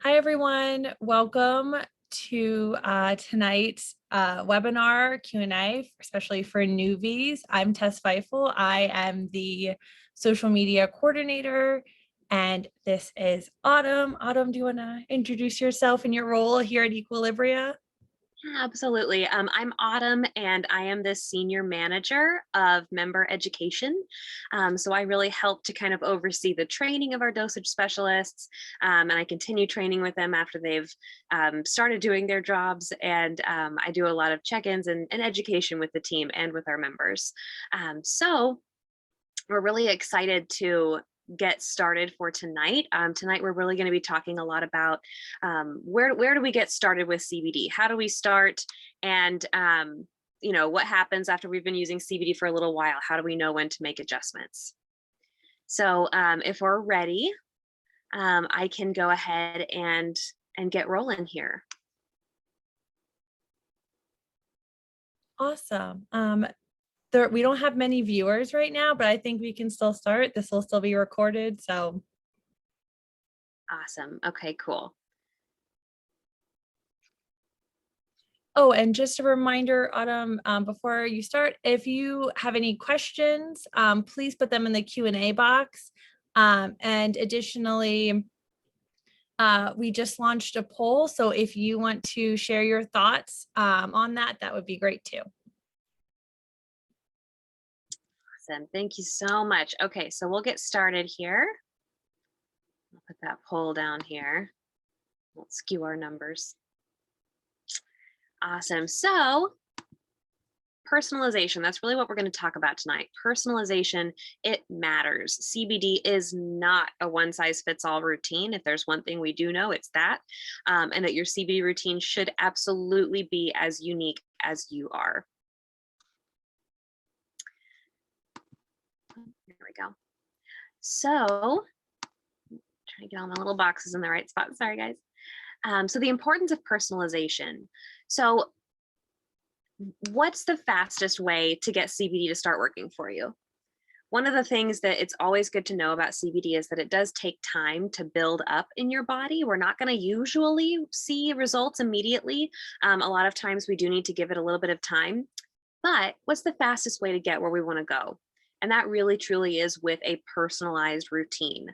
Hi, everyone. Welcome to tonight's webinar Q&A, especially for newbies. I'm Tess Feifel. I am the social media coordinator, and this is Autumn. Autumn, do you want to introduce yourself and your role here at Equilibria? Absolutely. I'm Autumn, and I am the senior manager of member education. So I really help to kind of oversee the training of our dosage specialists, and I continue training with them after they've started doing their jobs. And I do a lot of check-ins and education with the team and with our members. So we're really excited to get started for tonight. Tonight, we're really going to be talking a lot about where do we get started with CBD? How do we start? And what happens after we've been using CBD for a little while? How do we know when to make adjustments? So if we're ready, I can go ahead and get rolling here. Awesome. We don't have many viewers right now, but I think we can still start. This will still be recorded, so. Awesome. Okay, cool. Oh, and just a reminder, Autumn, before you start, if you have any questions, please put them in the Q&A box. And additionally, we just launched a poll, so if you want to share your thoughts on that, that would be great too. Awesome. Thank you so much. Okay, so we'll get started here. I'll put that poll down here. We'll skew our numbers. Awesome. So personalization, that's really what we're going to talk about tonight. Personalization, it matters. CBD is not a one-size-fits-all routine. If there's one thing we do know, it's that. And that your CBD routine should absolutely be as unique as you are. There we go. So, trying to get all my little boxes in the right spot. Sorry, guys. So the importance of personalization. So what's the fastest way to get CBD to start working for you? One of the things that it's always good to know about CBD is that it does take time to build up in your body. We're not going to usually see results immediately. A lot of times we do need to give it a little bit of time. But what's the fastest way to get where we want to go? And that really truly is with a personalized routine.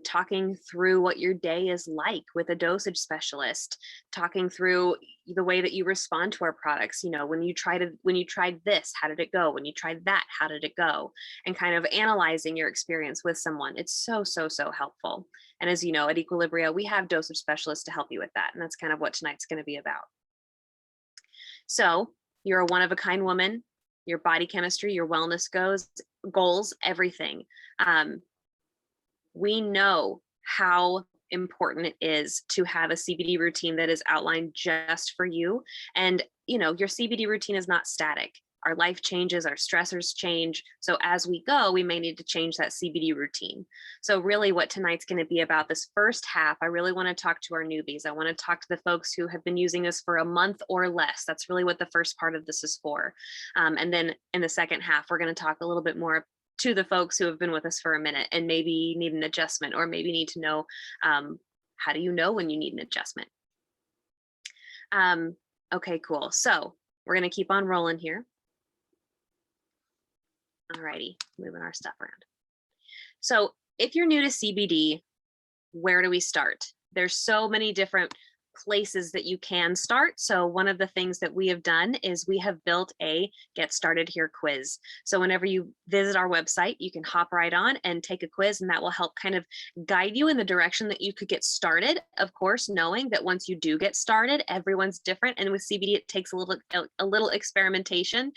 Talking through what your day is like with a dosage specialist, talking through the way that you respond to our products. When you tried this, how did it go? When you tried that, how did it go? And kind of analyzing your experience with someone. It's so helpful. And as you know, at Equilibria, we have dosage specialists to help you with that. And that's kind of what tonight's going to be about. So you're a one-of-a-kind woman. Your body chemistry, your wellness goals, everything. We know how important it is to have a CBD routine that is outlined just for you. And, your CBD routine is not static. Our life changes, our stressors change. So as we go, we may need to change that CBD routine. So really what tonight's going to be about, this first half, I really want to talk to our newbies. I want to talk to the folks who have been using this for a month or less. That's really what the first part of this is for. And then in the second half, we're going to talk a little bit more to the folks who have been with us for a minute and maybe need an adjustment, or maybe need to know, how do you know when you need an adjustment? Okay, cool. So we're going to keep on rolling here. Alrighty, moving our stuff around. So if you're new to CBD, where do we start? There's so many different places that you can start. So one of the things that we have done is we have built a Get Started Here quiz. So whenever you visit our website, you can hop right on and take a quiz, and that will help kind of guide you in the direction that you could get started. Of course, knowing that once you do get started, everyone's different. And with CBD, it takes a little experimentation.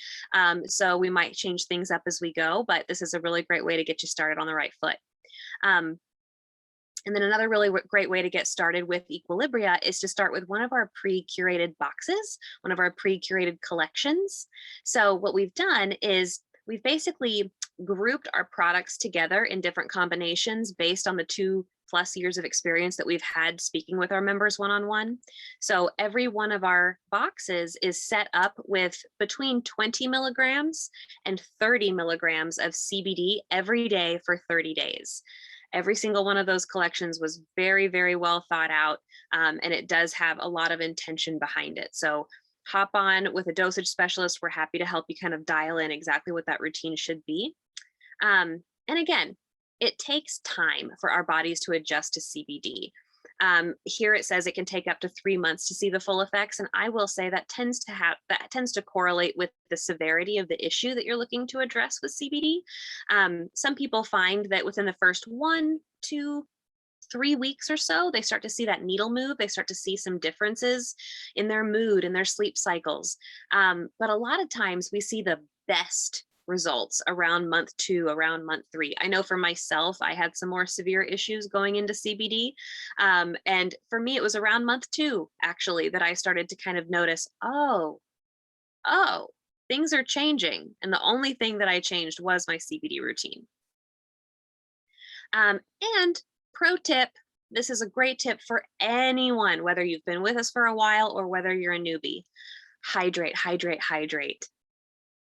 So we might change things up as we go, but this is a really great way to get you started on the right foot. And then another really great way to get started with Equilibria is to start with one of our pre-curated boxes, one of our pre-curated collections. So what we've done is we've basically grouped our products together in different combinations based on the 2+ years of experience that we've had speaking with our members one-on-one. So every one of our boxes is set up with between 20 milligrams and 30 milligrams of CBD every day for 30 days. Every single one of those collections was very, very well thought out. And it does have a lot of intention behind it. So hop on with a dosage specialist. We're happy to help you kind of dial in exactly what that routine should be. And again, it takes time for our bodies to adjust to CBD. Here it says it can take up to 3 months to see the full effects, and I will say that tends to correlate with the severity of the issue that you're looking to address with CBD. Some people find that within the first 1, 2, 3 weeks or so, they start to see that needle move. They start to see some differences in their mood and their sleep cycles. But a lot of times we see the best results around month 2, around month 3. I know for myself, I had some more severe issues going into CBD. And for me, it was around month 2, actually, that I started to kind of notice, oh, things are changing. And the only thing that I changed was my CBD routine. And pro tip, this is a great tip for anyone, whether you've been with us for a while or whether you're a newbie. Hydrate, hydrate, hydrate.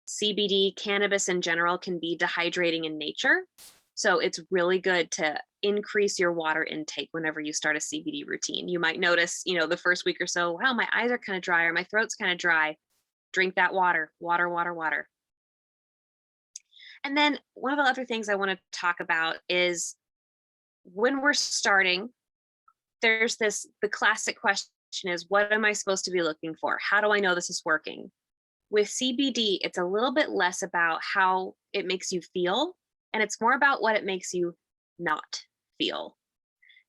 CBD, cannabis in general, can be dehydrating in nature. So it's really good to increase your water intake whenever you start a CBD routine. You might notice, the first week or so, wow, my eyes are kind of dry or my throat's kind of dry. Drink that water, water, water, water. And then one of the other things I want to talk about is when we're starting, there's the classic question is, what am I supposed to be looking for? How do I know this is working? With CBD, it's a little bit less about how it makes you feel, and it's more about what it makes you not feel.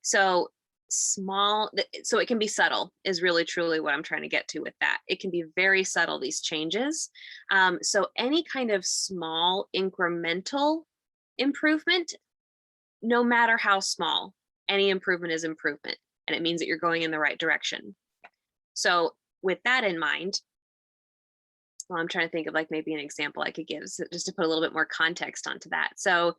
So so it can be subtle is really truly what I'm trying to get to with that. It can be very subtle, these changes. So any kind of small incremental improvement, no matter how small, any improvement is improvement, and it means that you're going in the right direction. So with that in mind, well, I'm trying to think of like maybe an example I could give just to put a little bit more context onto that. So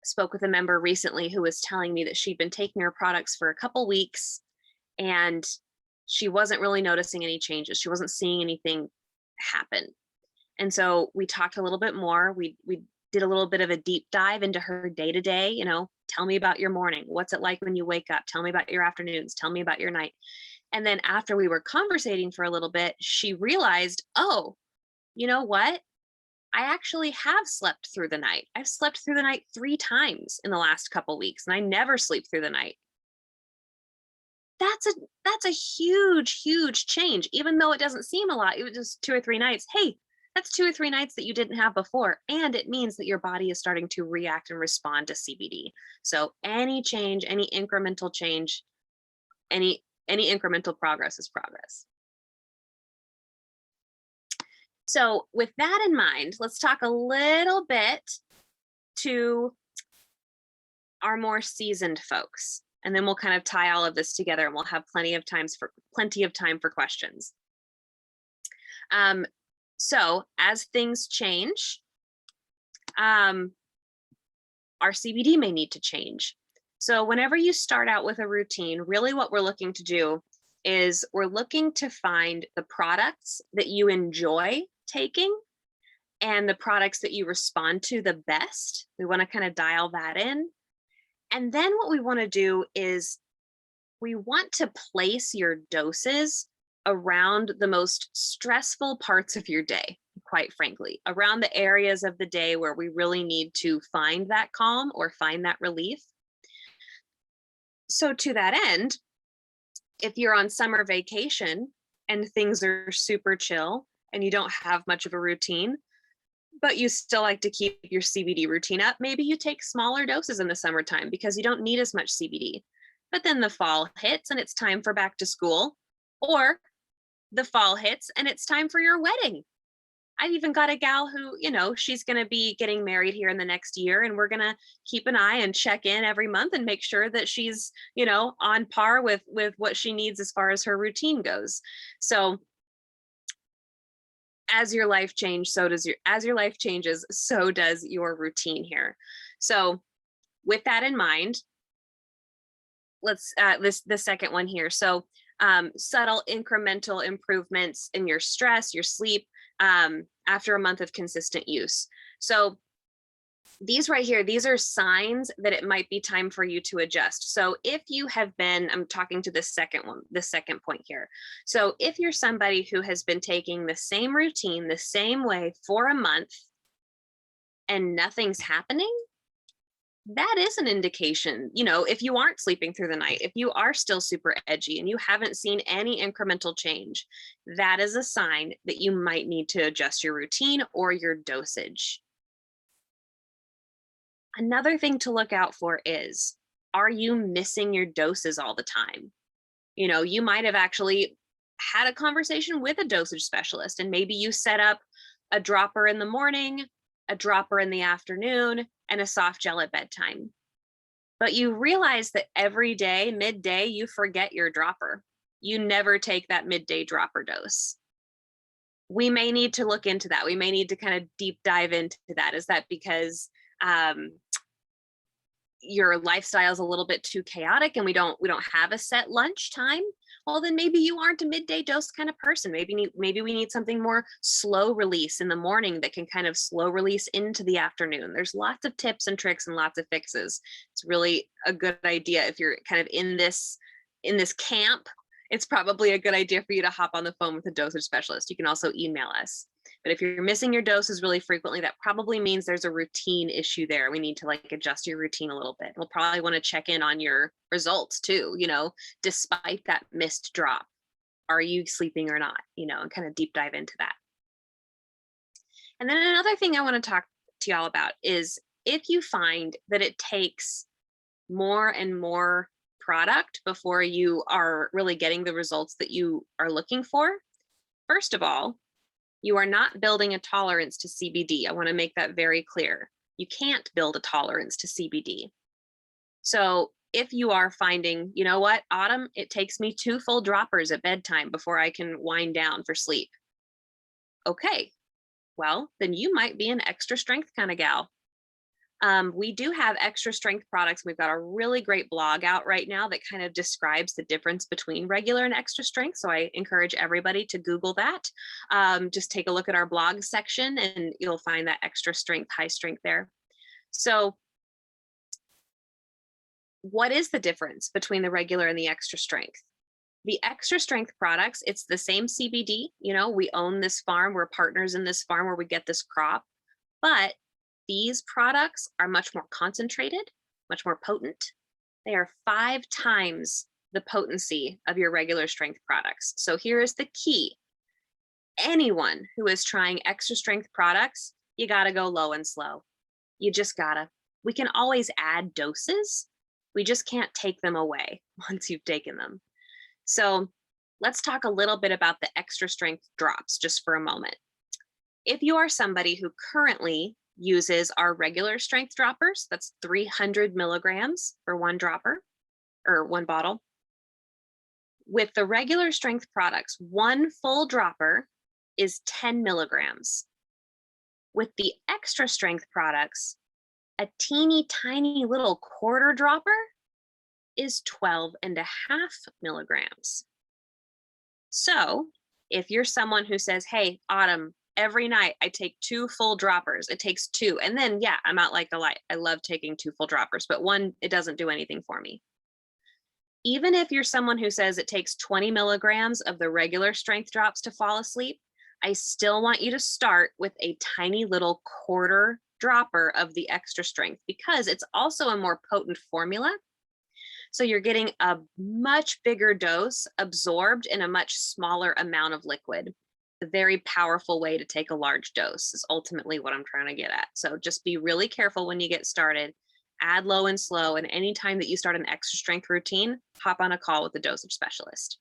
spoke with a member recently who was telling me that she'd been taking her products for a couple weeks and she wasn't really noticing any changes. She wasn't seeing anything happen. And so we talked a little bit more. We did a little bit of a deep dive into her day to day. Tell me about your morning. What's it like when you wake up? Tell me about your afternoons. Tell me about your night. And then after we were conversating for a little bit, she realized, oh, you know what? I actually have slept through the night. I've slept through the night 3 times in the last couple weeks, and I never sleep through the night. That's a huge, huge change. Even though it doesn't seem a lot, it was just 2 or 3 nights. Hey, that's 2 or 3 nights that you didn't have before. And it means that your body is starting to react and respond to CBD. So any change, any incremental change, any incremental progress is progress. So with that in mind, let's talk a little bit to our more seasoned folks, and then we'll kind of tie all of this together and we'll have plenty of time for questions. So as things change, our CBD may need to change. So whenever you start out with a routine, really what we're looking to do is we're looking to find the products that you enjoy taking and the products that you respond to the best. We want to kind of dial that in. And then what we want to do is we want to place your doses around the most stressful parts of your day, quite frankly, around the areas of the day where we really need to find that calm or find that relief. So to that end, if you're on summer vacation and things are super chill and you don't have much of a routine, but you still like to keep your CBD routine up, maybe you take smaller doses in the summertime because you don't need as much CBD. But then the fall hits and it's time for back to school, or the fall hits and it's time for your wedding. I've even got a gal who, she's going to be getting married here in the next year, and we're going to keep an eye and check in every month and make sure that she's, on par with what she needs as far as her routine goes. So as your life changes, so does your routine here. So with that in mind, let's the second one here. So subtle incremental improvements in your stress, your sleep, after a month of consistent use. So these right here, these are signs that it might be time for you to adjust. So if you have been, I'm talking to the second one, the second point here. So if you're somebody who has been taking the same routine the same way for a month and nothing's happening, that is an indication, if you aren't sleeping through the night, if you are still super edgy and you haven't seen any incremental change, that is a sign that you might need to adjust your routine or your dosage. Another thing to look out for is, are you missing your doses all the time? You might have actually had a conversation with a dosage specialist, and maybe you set up a dropper in the morning, a dropper in the afternoon, and a soft gel at bedtime. But you realize that every day, midday, you forget your dropper. You never take that midday dropper dose. We may need to look into that. We may need to kind of deep dive into that. Is that because your lifestyle is a little bit too chaotic and we don't have a set lunch time? Well, then maybe you aren't a midday dose kind of person. Maybe we need something more slow release in the morning that can kind of slow release into the afternoon. There's lots of tips and tricks and lots of fixes. It's really a good idea if you're kind of in this camp. It's probably a good idea for you to hop on the phone with a dosage specialist. You can also email us. But if you're missing your doses really frequently, that probably means there's a routine issue there. We need to adjust your routine a little bit. We'll probably want to check in on your results too, despite that missed drop. Are you sleeping or not? And kind of deep dive into that. And then another thing I want to talk to y'all about is, if you find that it takes more and more product before you are really getting the results that you are looking for, first of all, you are not building a tolerance to CBD. I want to make that very clear. You can't build a tolerance to CBD. So if you are finding, you know what, Autumn, it takes me 2 full droppers at bedtime before I can wind down for sleep. Okay, well, then you might be an extra strength kind of gal. We do have extra strength products. We've got a really great blog out right now that kind of describes the difference between regular and extra strength. So I encourage everybody to Google that. Just take a look at our blog section and you'll find that extra strength, high strength there. So what is the difference between the regular and the extra strength? The extra strength products, it's the same CBD. We own this farm. We're partners in this farm where we get this crop, but these products are much more concentrated, much more potent. They are 5 times the potency of your regular strength products. So here is the key. Anyone who is trying extra strength products, you gotta go low and slow. You just gotta. We can always add doses. We just can't take them away once you've taken them. So let's talk a little bit about the extra strength drops just for a moment. If you are somebody who currently uses our regular strength droppers, that's 300 milligrams for 1 dropper or 1 bottle. With the regular strength products, 1 full dropper is 10 milligrams. With the extra strength products, a teeny tiny little quarter dropper is 12.5 milligrams. So if you're someone who says, hey, Autumn, every night I take 2 full droppers, it takes 2. And then, yeah, I'm out like a light. I love taking 2 full droppers, but 1, it doesn't do anything for me. Even if you're someone who says it takes 20 milligrams of the regular strength drops to fall asleep, I still want you to start with a tiny little quarter dropper of the extra strength, because it's also a more potent formula. So you're getting a much bigger dose absorbed in a much smaller amount of liquid. A very powerful way to take a large dose is ultimately what I'm trying to get at. So just be really careful when you get started. Add low and slow, and anytime that you start an extra strength routine, hop on a call with a dosage specialist.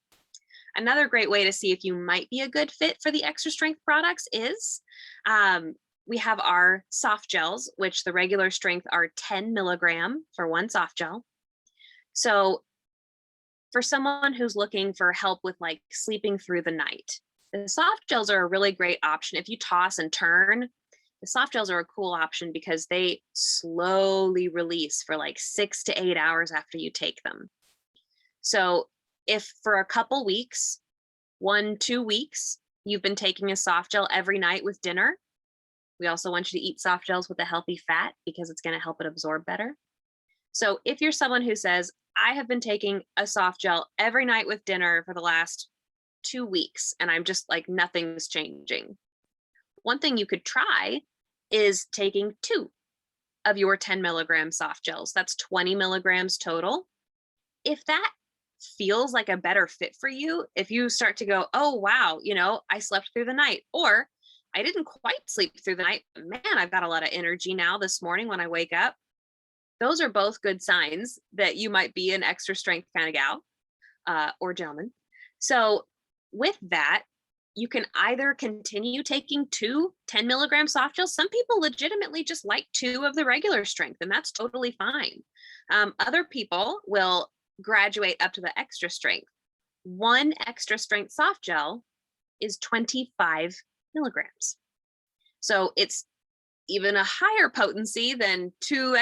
Another great way to see if you might be a good fit for the extra strength products is we have our soft gels, which the regular strength are 10 milligram for 1 soft gel. So for someone who's looking for help with sleeping through the night, the soft gels are a really great option. If you toss and turn, the soft gels are a cool option because they slowly release for 6 to 8 hours after you take them. So if for a couple weeks, 1-2 weeks, you've been taking a soft gel every night with dinner, We also want you to eat soft gels with a healthy fat because it's going to help it absorb better. So if you're someone who says, I have been taking a soft gel every night with dinner for the last 2 weeks and I'm just like, nothing's changing. One thing you could try is taking 2 of your 10 milligram soft gels. That's 20 milligrams total. If that feels like a better fit for you, if you start to go, oh, wow, I slept through the night, or I didn't quite sleep through the night, but man, I've got a lot of energy now this morning when I wake up. Those are both good signs that you might be an extra strength kind of gal or gentleman. So with that, you can either continue taking 2 10 milligram soft gels. Some people legitimately just like 2 of the regular strength, and that's totally fine. Other people will graduate up to the extra strength. 1 extra strength soft gel is 25 milligrams. So it's even a higher potency than two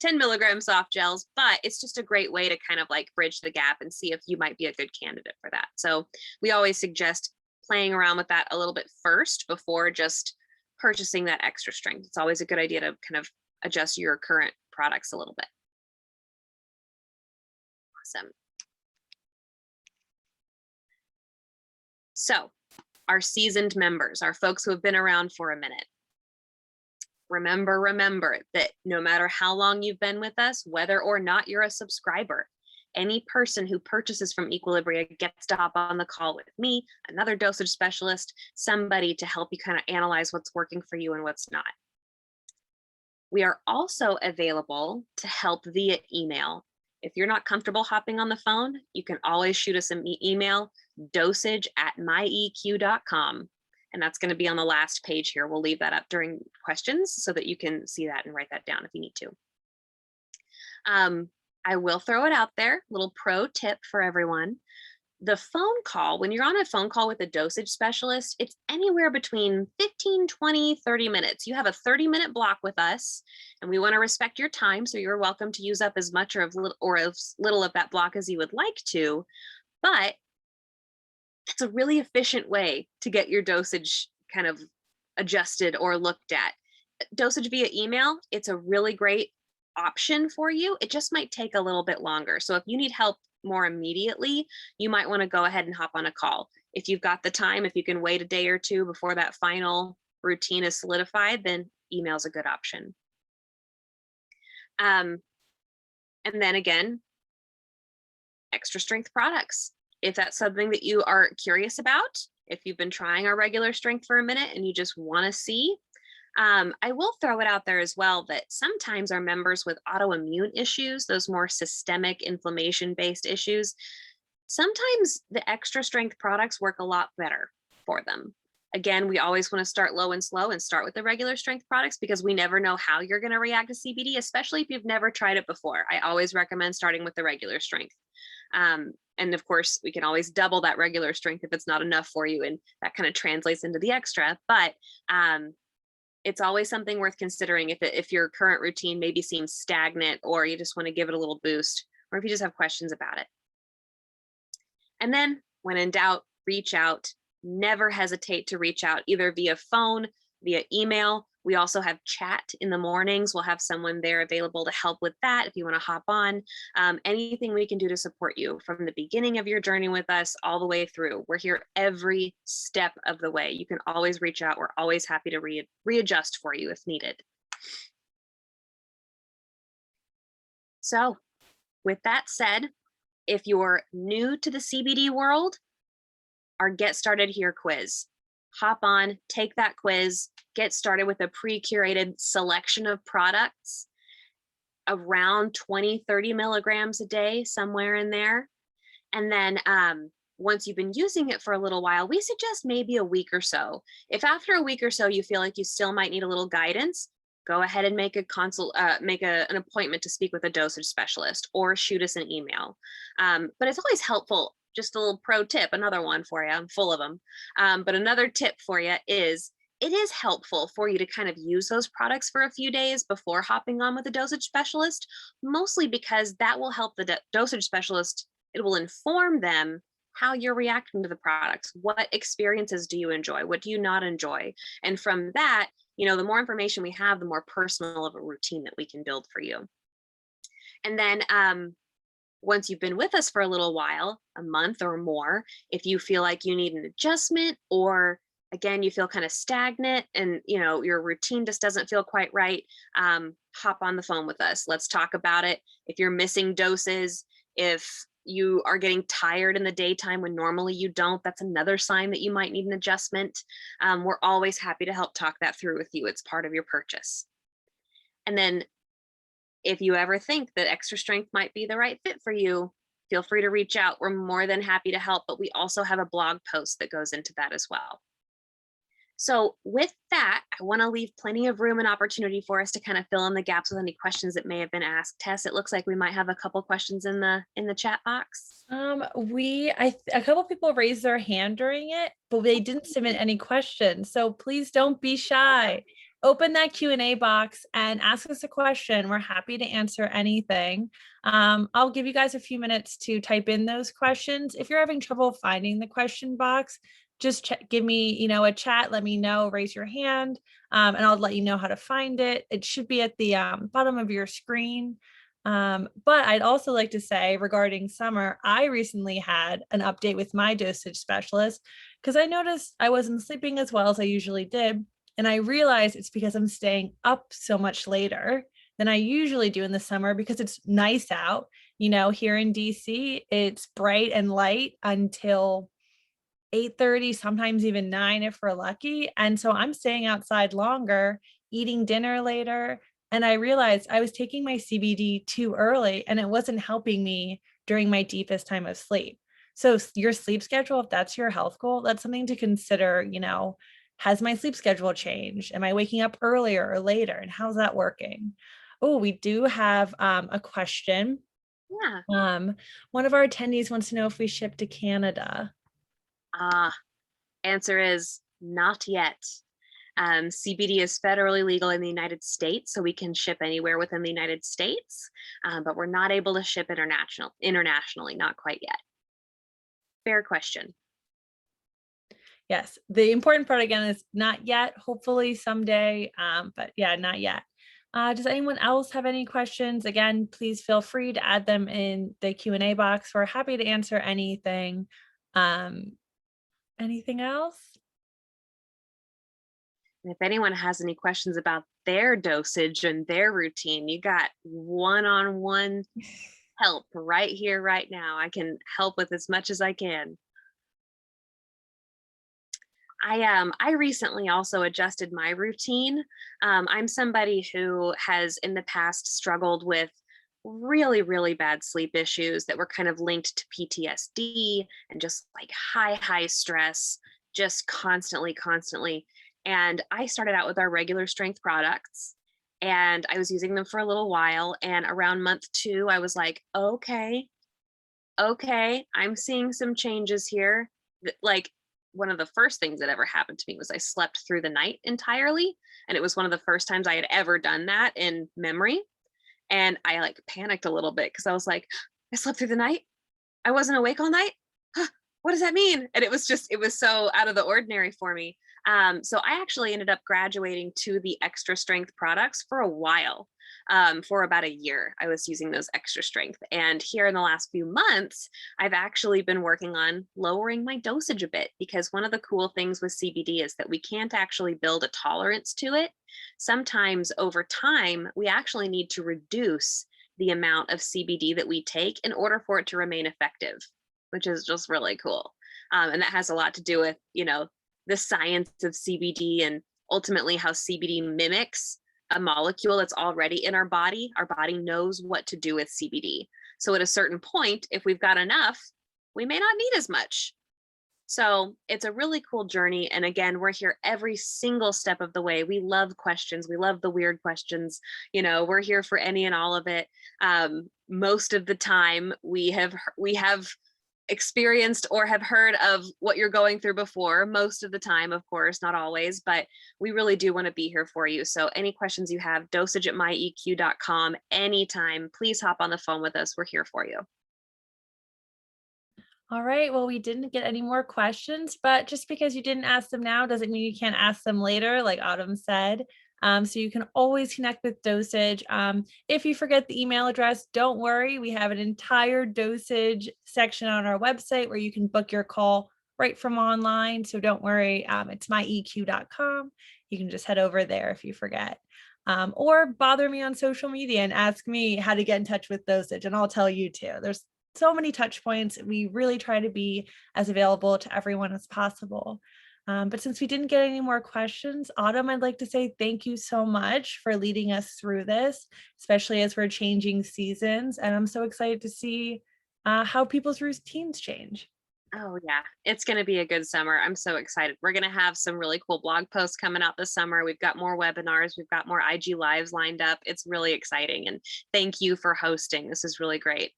10 milligram soft gels, but it's just a great way to kind of like bridge the gap and see if you might be a good candidate for that. So we always suggest playing around with that a little bit first before just purchasing that extra strength. It's always a good idea to kind of adjust your current products a little bit. Awesome. So our seasoned members, our folks who have been around for a minute, remember that no matter how long you've been with us, whether or not you're a subscriber, any person who purchases from Equilibria gets to hop on the call with me, another dosage specialist, somebody to help you kind of analyze what's working for you and what's not. We are also available to help via email. If you're not comfortable hopping on the phone, you can always shoot us an email, dosage@myeq.com. And that's going to be on the last page here. We'll leave that up during questions so that you can see that and write that down if you need to. I will throw it out there, little pro tip for everyone. The phone call, when you're on a phone call with a dosage specialist, it's anywhere between 15, 20, 30 minutes. You have a 30-minute block with us, and we want to respect your time. So you're welcome to use up as much or as little of that block as you would like to. But it's a really efficient way to get your dosage kind of adjusted or looked at. Dosage via email, it's a really great option for you. It just might take a little bit longer. So if you need help more immediately, you might want to go ahead and hop on a call. If you've got the time, if you can wait a day or two before that final routine is solidified, then email is a good option. And then again, extra strength products. If that's something that you are curious about, if you've been trying our regular strength for a minute and you just want to see, I will throw it out there as well that sometimes our members with autoimmune issues, those more systemic inflammation-based issues, sometimes the extra strength products work a lot better for them. Again, we always want to start low and slow and start with the regular strength products because we never know how you're going to react to CBD, especially if you've never tried it before. I always recommend starting with the regular strength. And of course, we can always double that regular strength if it's not enough for you, and that kind of translates into the extra. But it's always something worth considering if your current routine maybe seems stagnant, or you just want to give it a little boost, or if you just have questions about it. And then when in doubt, reach out. Never hesitate to reach out either via phone, via email. We also have chat in the mornings. We'll have someone there available to help with that if you want to hop on. Anything we can do to support you from the beginning of your journey with us all the way through. We're here every step of the way. You can always reach out. We're always happy to readjust for you if needed. So with that said, if you're new to the CBD world, our Get Started Here quiz. Hop on, take that quiz, get started with a pre-curated selection of products, around 20, 30 milligrams a day, somewhere in there. And then once you've been using it for a little while, we suggest maybe a week or so. If after a week or so you feel like you still might need a little guidance, go ahead and make an appointment to speak with a dosage specialist or shoot us an email. But it's always helpful. Just a little pro tip, another one for you. I'm full of them. But another tip for you is it is helpful for you to kind of use those products for a few days before hopping on with a dosage specialist, mostly because that will help the dosage specialist. It will inform them how you're reacting to the products. What experiences do you enjoy? What do you not enjoy? And from that, the more information we have, the more personal of a routine that we can build for you. And then once you've been with us for a little while, a month or more, if you feel like you need an adjustment, or again, you feel kind of stagnant and your routine just doesn't feel quite right, hop on the phone with us. Let's talk about it. If you're missing doses, if you are getting tired in the daytime when normally you don't, that's another sign that you might need an adjustment. We're always happy to help talk that through with you. It's part of your purchase. And then if you ever think that extra strength might be the right fit for you, feel free to reach out. We're more than happy to help, but we also have a blog post that goes into that as well. So with that, I want to leave plenty of room and opportunity for us to kind of fill in the gaps with any questions that may have been asked. Tess, it looks like we might have a couple questions in the chat box. A couple people raised their hand during it, but they didn't submit any questions. So please don't be shy. Open that Q&A box and ask us a question. We're happy to answer anything. I'll give you guys a few minutes to type in those questions. If you're having trouble finding the question box, just give me, a chat, let me know, raise your hand, and I'll let you know how to find it. It should be at the bottom of your screen. But I'd also like to say regarding summer, I recently had an update with my dosage specialist because I noticed I wasn't sleeping as well as I usually did. And I realized it's because I'm staying up so much later than I usually do in the summer because it's nice out. Here in DC, it's bright and light until 8:30, sometimes even 9 if we're lucky. And so I'm staying outside longer, eating dinner later. And I realized I was taking my CBD too early and it wasn't helping me during my deepest time of sleep. So your sleep schedule, if that's your health goal, that's something to consider. Has my sleep schedule changed? Am I waking up earlier or later? And how's that working? Oh, we do have a question. Yeah. One of our attendees wants to know if we ship to Canada. Answer is not yet. CBD is federally legal in the United States, so we can ship anywhere within the United States, but we're not able to ship internationally, not quite yet. Fair question. Yes, the important part again is not yet, hopefully someday, but yeah, not yet. Does anyone else have any questions? Again, please feel free to add them in the Q&A box. We're happy to answer anything. Anything else? And if anyone has any questions about their dosage and their routine, you got one-on-one help right here, right now. I can help with as much as I can. I recently also adjusted my routine. I'm somebody who has in the past struggled with really, really bad sleep issues that were kind of linked to PTSD and just like high stress, just constantly. And I started out with our regular strength products and I was using them for a little while. And around month 2, I was like, okay, I'm seeing some changes here. Like one of the first things that ever happened to me was I slept through the night entirely. And it was one of the first times I had ever done that in memory. And I like panicked a little bit because I was like, I slept through the night. I wasn't awake all night. What does that mean? And it was so out of the ordinary for me. So I actually ended up graduating to the extra strength products for a while. For about a year, I was using those extra strength. And here in the last few months, I've actually been working on lowering my dosage a bit because one of the cool things with CBD is that we can't actually build a tolerance to it. Sometimes over time, we actually need to reduce the amount of CBD that we take in order for it to remain effective, which is just really cool. And that has a lot to do with, the science of CBD and ultimately how CBD mimics a molecule that's already in our body. Our body knows what to do with CBD. So at a certain point, if we've got enough, we may not need as much. So it's a really cool journey. And again, we're here every single step of the way. We love questions. We love the weird questions. We're here for any and all of it. Most of the time we have experienced or have heard of what you're going through before, most of the time, of course, not always, but we really do want to be here for you. So any questions you have, dosage@myeq.com anytime, please hop on the phone with us. We're here for you. All right. Well, we didn't get any more questions, but just because you didn't ask them now doesn't mean you can't ask them later, like Autumn said. So you can always connect with Dosage. If you forget the email address, don't worry. We have an entire Dosage section on our website where you can book your call right from online. So don't worry. It's myeq.com. You can just head over there if you forget. Or bother me on social media and ask me how to get in touch with Dosage, and I'll tell you too. There's so many touch points. We really try to be as available to everyone as possible. But since we didn't get any more questions, Autumn, I'd like to say thank you so much for leading us through this, especially as we're changing seasons. And I'm so excited to see how people's routines change. Oh, yeah. It's going to be a good summer. I'm so excited. We're going to have some really cool blog posts coming out this summer. We've got more webinars, we've got more IG lives lined up. It's really exciting. And thank you for hosting. This is really great.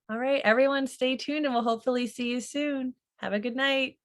All right, everyone, stay tuned and we'll hopefully see you soon. Have a good night.